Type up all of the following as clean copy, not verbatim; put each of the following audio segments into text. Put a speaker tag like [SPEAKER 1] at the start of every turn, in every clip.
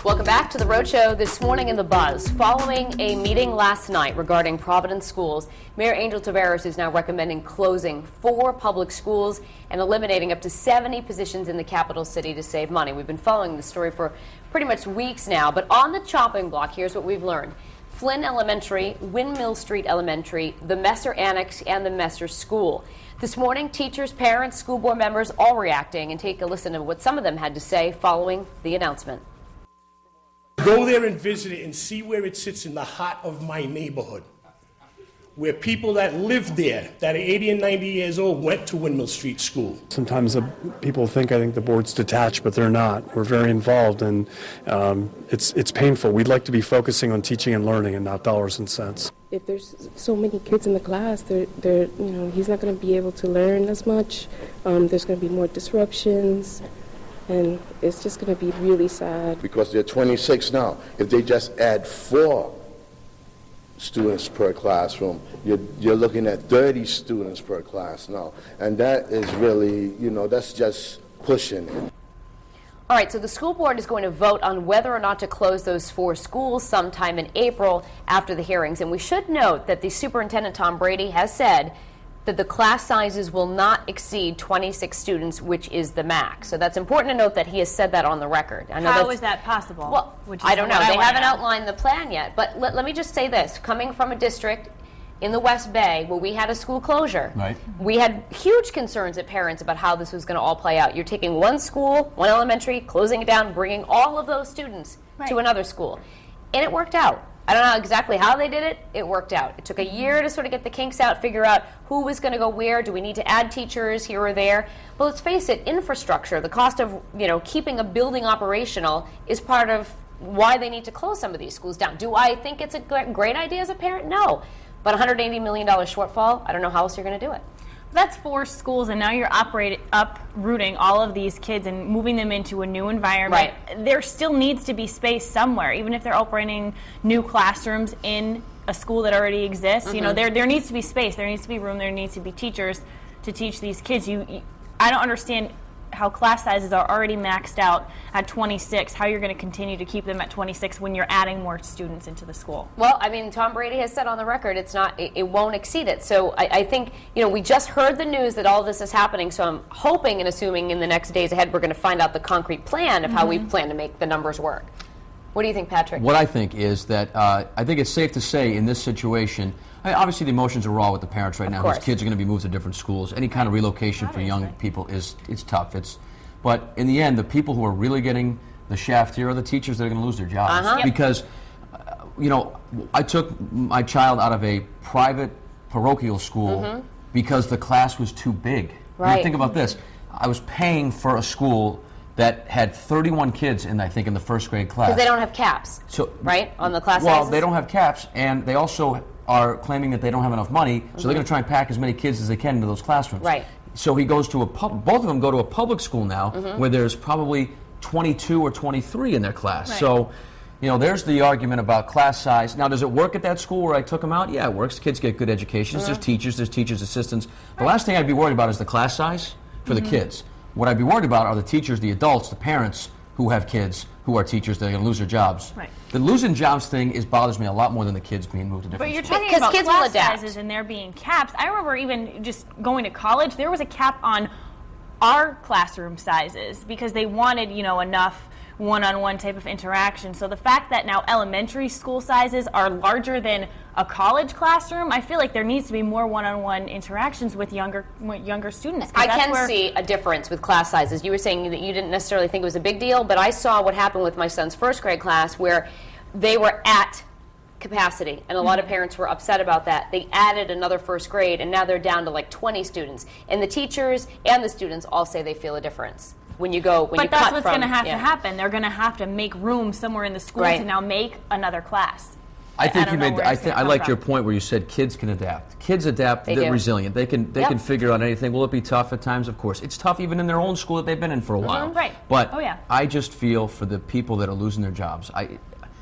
[SPEAKER 1] Welcome back to the Roadshow. This morning in the Buzz, following a meeting last night regarding Providence schools, Mayor Angel Taveras is now recommending closing 4 public schools and eliminating up to 70 positions in the capital city to save money. We've been following this story for pretty much weeks now, but on the chopping block, here's what we've learned. Flynn Elementary, Windmill Street Elementary, the Messer Annex, and the Messer School. This morning, teachers, parents, school board members all reacting, and take a listen to what some of them had to say following the announcement.
[SPEAKER 2] Go there and visit it and see where it sits in the heart of my neighborhood, where people that live there, that are 80 and 90 years old, went to Windmill Street School.
[SPEAKER 3] Sometimes people think, I think the board's detached, but they're not. We're very involved, and it's painful. We'd like to be focusing on teaching and learning and not dollars and cents.
[SPEAKER 4] If there's so many kids in the class, he's not going to be able to learn as much. There's going to be more disruptions. And it's just going to be really sad.
[SPEAKER 5] Because there are 26 now. If they just add 4 students per classroom, you're looking at 30 students per class now. And that is really, that's just pushing it.
[SPEAKER 1] All right, so the school board is going to vote on whether or not to close those 4 schools sometime in April after the hearings. And we should note that the superintendent, Tom Brady, has said that the class sizes will not exceed 26 students, which is the max. So that's important to note that he has said that on the record. I know
[SPEAKER 6] How is that possible?
[SPEAKER 1] Well, I don't know. They haven't outlined the plan yet. But let me just say this. Coming from a district in the West Bay where we had a school closure,
[SPEAKER 7] right,
[SPEAKER 1] we had huge concerns at parents about how this was going to all play out. You're taking one school, one elementary, closing it down, bringing all of those students to another school. And it worked out. I don't know exactly how they did it. It worked out. It took a year to sort of get the kinks out, figure out who was going to go where. Do we need to add teachers here or there? But let's face it, infrastructure, the cost of keeping a building operational is part of why they need to close some of these schools down. Do I think it's a great idea as a parent? No. But $180 million shortfall, I don't know how else you're going to do it.
[SPEAKER 6] That's 4 schools, and now you're uprooting all of these kids and moving them into a new environment.
[SPEAKER 1] Right.
[SPEAKER 6] There still needs to be space somewhere, even if they're opening new classrooms in a school that already exists.
[SPEAKER 1] Mm-hmm.
[SPEAKER 6] There needs to be space, there needs to be room, there needs to be teachers to teach these kids. I don't understand how class sizes are already maxed out at 26, how you're going to continue to keep them at 26 when you're adding more students into the school.
[SPEAKER 1] Well, I mean, Tom Brady has said on the record it won't exceed it. So I think, we just heard the news that all this is happening, so I'm hoping and assuming in the next days ahead we're going to find out the concrete plan of how we plan to make the numbers work. What do you think, Patrick?
[SPEAKER 7] What I think is that I think it's safe to say in this situation, obviously the emotions are raw with the parents right now. Whose kids are going to be moved to different schools. Any kind of relocation for young people it's tough. But in the end, the people who are really getting the shaft here are the teachers that are going to lose their jobs. Because, I took my child out of a private parochial school because the class was too big.
[SPEAKER 1] Right.
[SPEAKER 7] Think about this. I was paying for a school that had 31 kids in the first grade class.
[SPEAKER 1] Because they don't have caps, right, on the class sizes?
[SPEAKER 7] Well, they don't have caps, and they also are claiming that they don't have enough money, so they're going to try and pack as many kids as they can into those classrooms.
[SPEAKER 1] Right.
[SPEAKER 7] So he goes to both of them go to a public school now, where there's probably 22 or 23 in their class.
[SPEAKER 6] Right.
[SPEAKER 7] So, there's the argument about class size. Now, does it work at that school where I took them out? Yeah, it works. Kids get good educations. There's teachers' assistants. The last thing I'd be worried about is the class size for the kids. What I'd be worried about are the teachers, the adults, the parents who have kids who are teachers that are going to lose their jobs.
[SPEAKER 6] Right.
[SPEAKER 7] The losing jobs thing bothers me a lot more than the kids being moved to different
[SPEAKER 6] But you're
[SPEAKER 7] schools.
[SPEAKER 6] talking about
[SPEAKER 1] kids will
[SPEAKER 6] class
[SPEAKER 1] adapt.
[SPEAKER 6] sizes and there being caps. I remember even just going to college, there was a cap on our classroom sizes because they wanted, enough one-on-one type of interaction. So the fact that now elementary school sizes are larger than a college classroom, I feel like there needs to be more one-on-one interactions with younger students.
[SPEAKER 1] I can see a difference with class sizes. You were saying that you didn't necessarily think it was a big deal, but I saw what happened with my son's first grade class where they were at capacity, and a lot of parents were upset about that. They added another first grade, and now they're down to like 20 students. And the teachers and the students all say they feel a difference. But
[SPEAKER 6] that's what's going to have to happen. They're going to have to make room somewhere in the school to now make another class.
[SPEAKER 7] I think you made. I liked your point where you said kids can adapt. Kids adapt. They're resilient. They can figure out anything. Will it be tough at times? Of course, it's tough even in their own school that they've been in for a while.
[SPEAKER 6] Right.
[SPEAKER 7] But I just feel for the people that are losing their jobs. I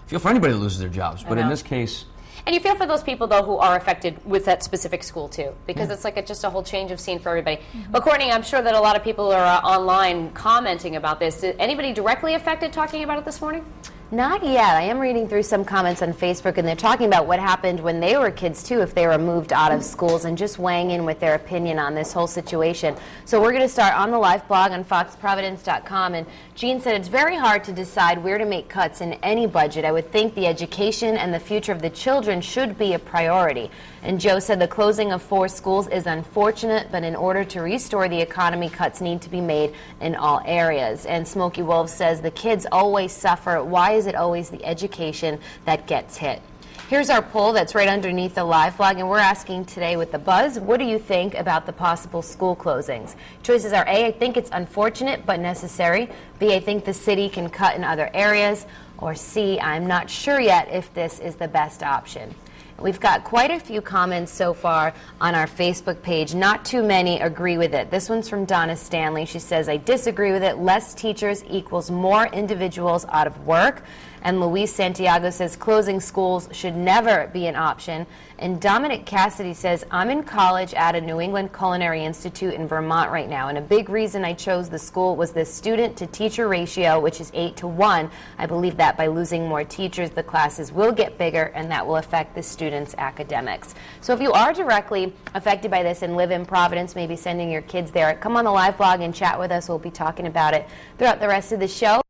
[SPEAKER 7] feel for anybody that loses their jobs. But in this case.
[SPEAKER 1] And you feel for those people, though, who are affected with that specific school, too, because it's like just a whole change of scene for everybody. But, Courtney, I'm sure that a lot of people are online commenting about this. Did anybody directly affected talking about it this morning? Not yet. I am reading through some comments on Facebook, and they're talking about what happened when they were kids, too, if they were moved out of schools, and just weighing in with their opinion on this whole situation. So we're going to start on the live blog on foxprovidence.com, and Jean said it's very hard to decide where to make cuts in any budget. I would think the education and the future of the children should be a priority. And Joe said the closing of 4 schools is unfortunate, but in order to restore the economy, cuts need to be made in all areas. And Smokey Wolf says the kids always suffer. Why is it always the education that gets hit? Here's our poll that's right underneath the live blog, and we're asking today with the buzz, what do you think about the possible school closings? Choices are A, I think it's unfortunate but necessary. B, I think the city can cut in other areas. Or C, I'm not sure yet if this is the best option. We've got quite a few comments so far on our Facebook page. Not too many agree with it. This one's from Donna Stanley. She says, I disagree with it. Less teachers equals more individuals out of work. And Luis Santiago says closing schools should never be an option. And Dominic Cassidy says, I'm in college at a New England Culinary Institute in Vermont right now, and a big reason I chose the school was the student-to-teacher ratio, which is 8-to-1. I believe that by losing more teachers, the classes will get bigger, and that will affect the students' academics. So if you are directly affected by this and live in Providence, maybe sending your kids there, come on the live blog and chat with us. We'll be talking about it throughout the rest of the show.